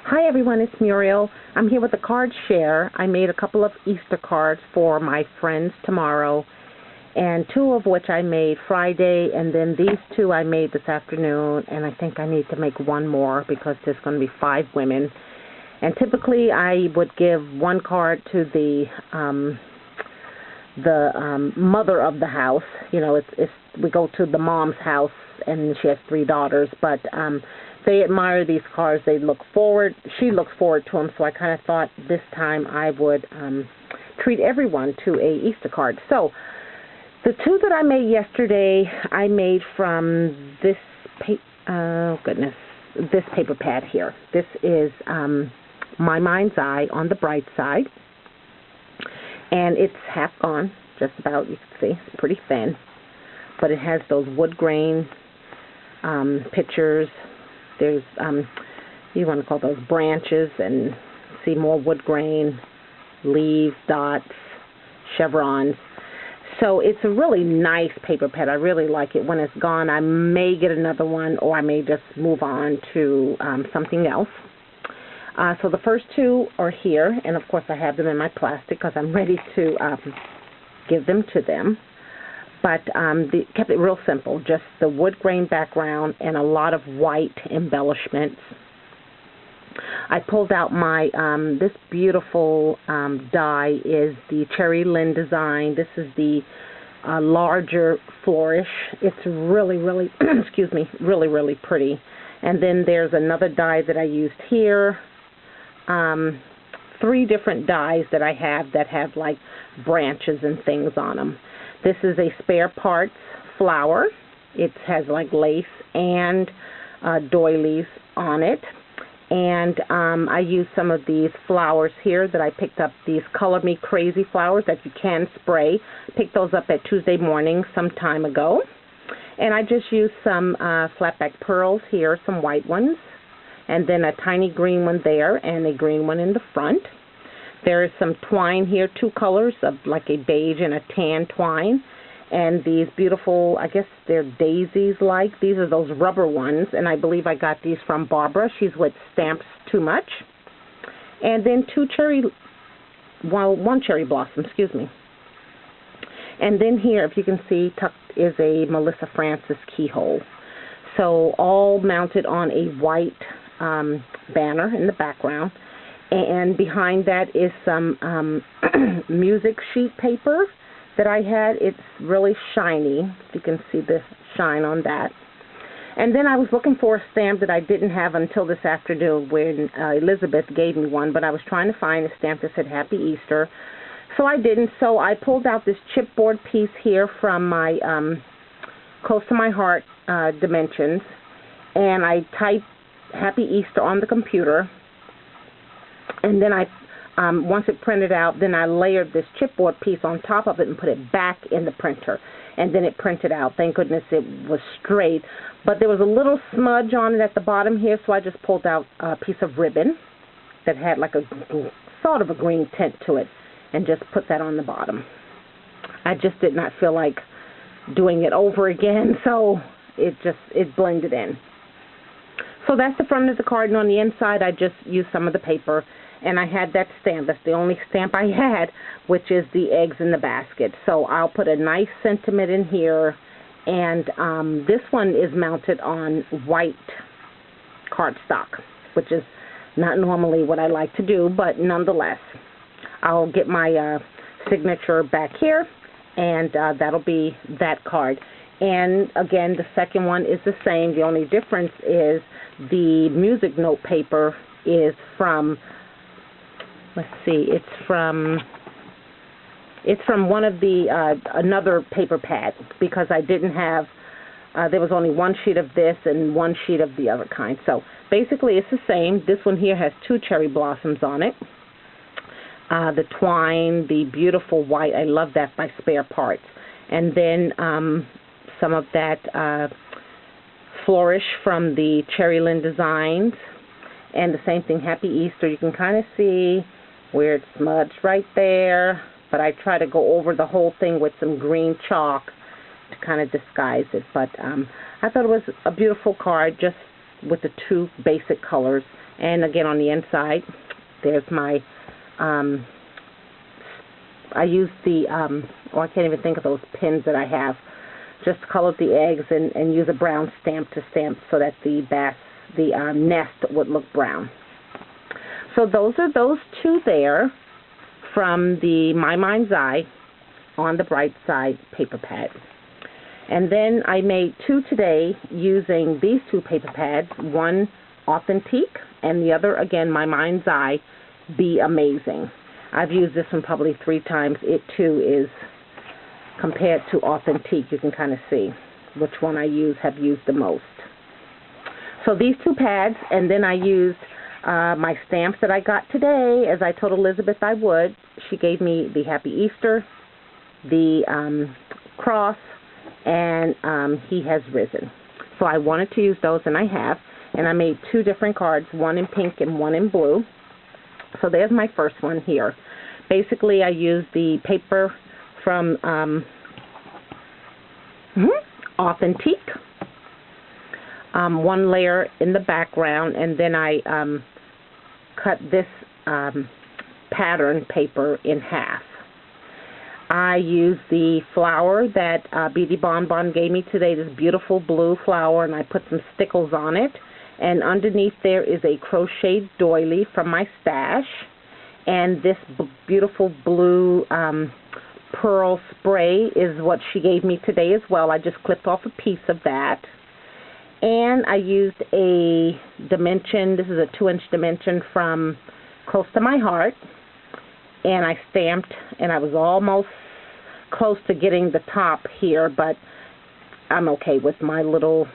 Hi everyone, it's Muriel. I'm here with a card share. I made a couple of Easter cards for my friends tomorrow, and two of which I made Friday, and then these two I made this afternoon, and I think I need to make one more because there's going to be 5 women. And typically I would give one card to the mother of the house. You know, we go to the mom's house, and she has 3 daughters, but they admire these cards. She looks forward to them, so I kind of thought this time I would treat everyone to a Easter card. So the two that I made yesterday, I made from this this paper pad here. This is My Mind's Eye on the bright side, and it's half gone, just about. You can see it's pretty thin, but it has those wood grain pictures. There's you want to call those branches, and see more wood grain, leaves, dots, chevrons. So it's a really nice paper pad. I really like it. When it's gone, I may get another one, or I may just move on to something else. So the first two are here, and of course I have them in my plastic because I'm ready to give them to them. But kept it real simple, just the wood grain background and a lot of white embellishments. I pulled out my, this beautiful die is the Cherry Lynn design. This is the larger flourish. It's really, really, excuse me, really, really pretty. And then there's another die that I used here. 3 different dies that I have that have like branches and things on them. This is a spare parts flower. It has like lace and doilies on it. And I used some of these flowers here that I picked up, these Color Me Crazy flowers that you can spray. Picked those up at Tuesday morning some time ago. And I just used some flatback pearls here, some white ones, and then a tiny green one there and a green one in the front. There is some twine here, 2 colors of like a beige and a tan twine. And these beautiful, I guess they're daisies-like. These are those rubber ones, and I believe I got these from Barbara. She's with Stamps Too Much. And then one cherry blossom, excuse me. And then here, if you can see, tucked is a Melissa Francis keyhole. So all mounted on a white banner in the background. And behind that is some music sheet paper that I had. It's really shiny. You can see the shine on that. And then I was looking for a stamp that I didn't have until this afternoon when Elizabeth gave me one, but I was trying to find a stamp that said Happy Easter. So I didn't. So I pulled out this chipboard piece here from my Close to My Heart dimensions, and I typed Happy Easter on the computer. And then once it printed out, then I layered this chipboard piece on top of it and put it back in the printer. And then it printed out. Thank goodness it was straight. But there was a little smudge on it at the bottom here, so I just pulled out a piece of ribbon that had like a sort of a green tint to it and just put that on the bottom. I just did not feel like doing it over again, so it blended in. So that's the front of the card, and on the inside I just used some of the paper, and I had that stamp. That's the only stamp I had, which is the eggs in the basket. So I'll put a nice sentiment in here, and this one is mounted on white cardstock, which is not normally what I like to do, but nonetheless. I'll get my signature back here, and that'll be that card. And again, the second one is the same. The only difference is the music note paper is from, let's see, it's from one of the another paper pad, because I didn't have, there was only 1 sheet of this and 1 sheet of the other kind. So basically it's the same. This one here has 2 cherry blossoms on it. The twine, the beautiful white, I love that, by Spare Parts. And then some of that flourish from the Cherry Lynn Designs. And the same thing, Happy Easter. You can kind of see where it's smudged right there, but I try to go over the whole thing with some green chalk to kind of disguise it. But I thought it was a beautiful card, just with the two basic colors. And again, on the inside, there's my, I use the, I can't even think of those pins that I have. Just color the eggs and use a brown stamp to stamp so that the nest would look brown. So those are those two there from the My Mind's Eye on the Bright Side paper pad. And then I made two today using these two paper pads, one Authentique and the other, again, My Mind's Eye, Be Amazing. I've used this one probably 3 times. It too is, compared to Authentique, you can kind of see which one I have used the most. So these two pads, and then I used my stamps that I got today, as I told Elizabeth I would. She gave me the Happy Easter, the cross, and He Has Risen. So I wanted to use those, and I have. And I made 2 different cards, one in pink and one in blue. So there's my first one here. Basically, I used the paper from Authentique, one layer in the background, and then I cut this pattern paper in half. I used the flower that Beauty Bonbon gave me today, this beautiful blue flower, and I put some stickles on it. And underneath there is a crocheted doily from my stash. And this beautiful blue pearl spray is what she gave me today as well. I just clipped off a piece of that. And I used a dimension, this is a 2-inch dimension from Close to My Heart. And I stamped, and I was almost close to getting the top here, but I'm okay with my little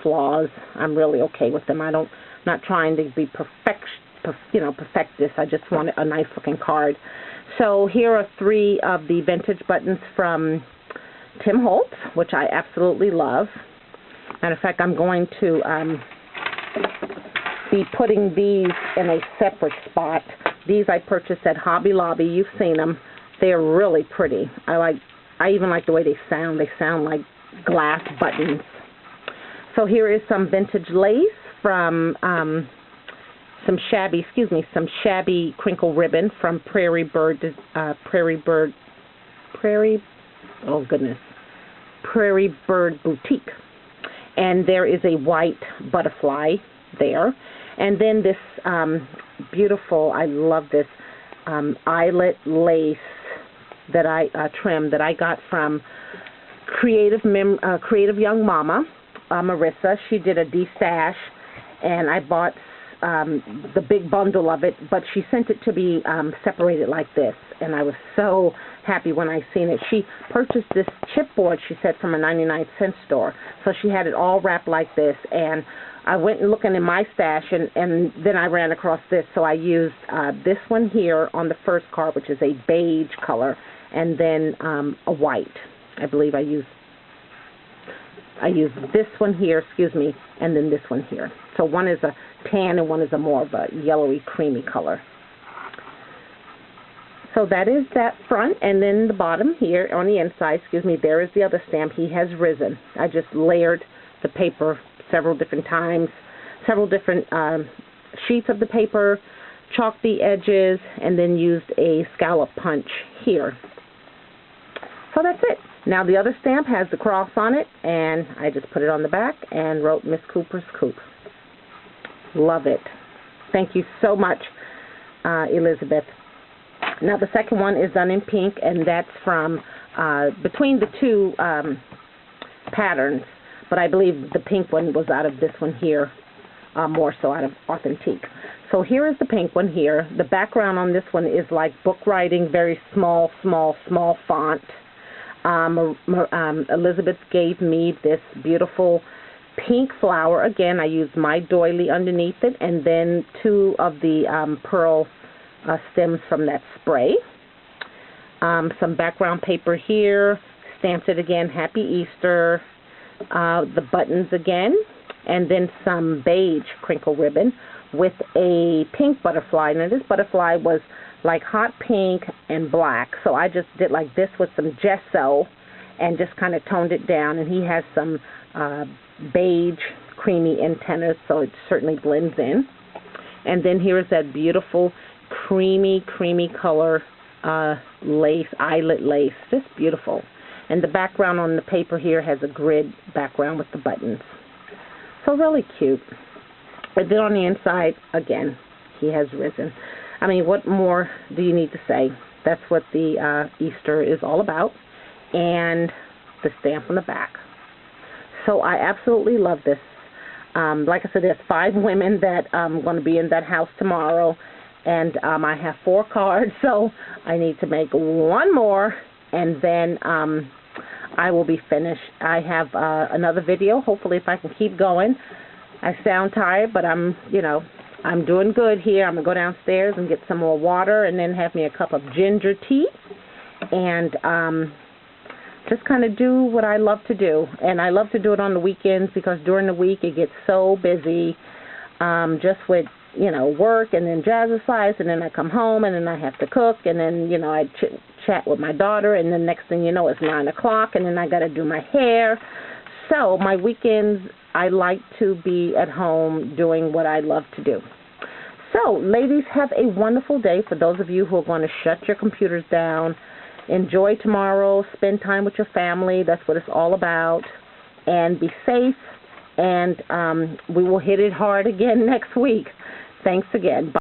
flaws. I'm really okay with them. Not trying to be perfect this. I just want a nice looking card. So here are 3 of the vintage buttons from Tim Holtz, which I absolutely love. Matter of fact, I'm going to be putting these in a separate spot. These I purchased at Hobby Lobby. You've seen them. They're really pretty. I even like the way they sound. They sound like glass buttons. So here is some vintage lace from some shabby crinkle ribbon from Prairie Bird Boutique. And there is a white butterfly there. And then this beautiful, I love this eyelet lace that I trimmed that I got from Creative Young Mama, Marissa. She did a de-stash, and I bought the big bundle of it, but she sent it to be separated like this, and I was so happy when I seen it. She purchased this chipboard, she said, from a 99-cent store, so she had it all wrapped like this, and I went and looking in my stash, and then I ran across this, so I used this one here on the first card, which is a beige color, and then a white. I believe I used this one here, and then this one here. So one is a tan and one is a more of a yellowy, creamy color. So that is that front, and then the bottom here on the inside, there is the other stamp, He Has Risen. I just layered the paper several different times, several different sheets of the paper, chalked the edges, and then used a scallop punch here. So that's it. Now the other stamp has the cross on it, and I just put it on the back and wrote Miss Cooper's Coop. Love it. Thank you so much, Elizabeth. Now the second one is done in pink, and that's from between the 2 patterns, but I believe the pink one was out of this one here, more so out of Authentique. So here is the pink one here. The background on this one is like book writing, very small font. Elizabeth gave me this beautiful pink flower. Again, I used my doily underneath it, and then 2 of the pearl stems from that spray. Some background paper here, stamped it again, Happy Easter, the buttons again, and then some beige crinkle ribbon with a pink butterfly. Now this butterfly was like hot pink and black, so I just did like this with some gesso and just kind of toned it down, and he has some beige creamy antennas, so it certainly blends in. And then here is that beautiful creamy color lace, eyelet lace, just beautiful. And the background on the paper here has a grid background with the buttons. So really cute. And then on the inside, again, he has risen. I mean, what more do you need to say? That's what the Easter is all about. And the stamp on the back. So I absolutely love this. Like I said, there's 5 women that going to be in that house tomorrow. And I have 4 cards, so I need to make 1 more, and then I will be finished. I have another video, hopefully, if I can keep going. I sound tired, but I'm doing good here. I'm going to go downstairs and get some more water and then have me a cup of ginger tea and just kind of do what I love to do. And I love to do it on the weekends because during the week it gets so busy just with work and then jazzercise, and then I come home and then I have to cook, and then, I chat with my daughter, and then next thing you know, it's 9 o'clock, and then I got to do my hair. So my weekends, I like to be at home doing what I love to do. So, ladies, have a wonderful day. For those of you who are going to shut your computers down, enjoy tomorrow, spend time with your family. That's what it's all about. And be safe, and we will hit it hard again next week. Thanks again. Bye.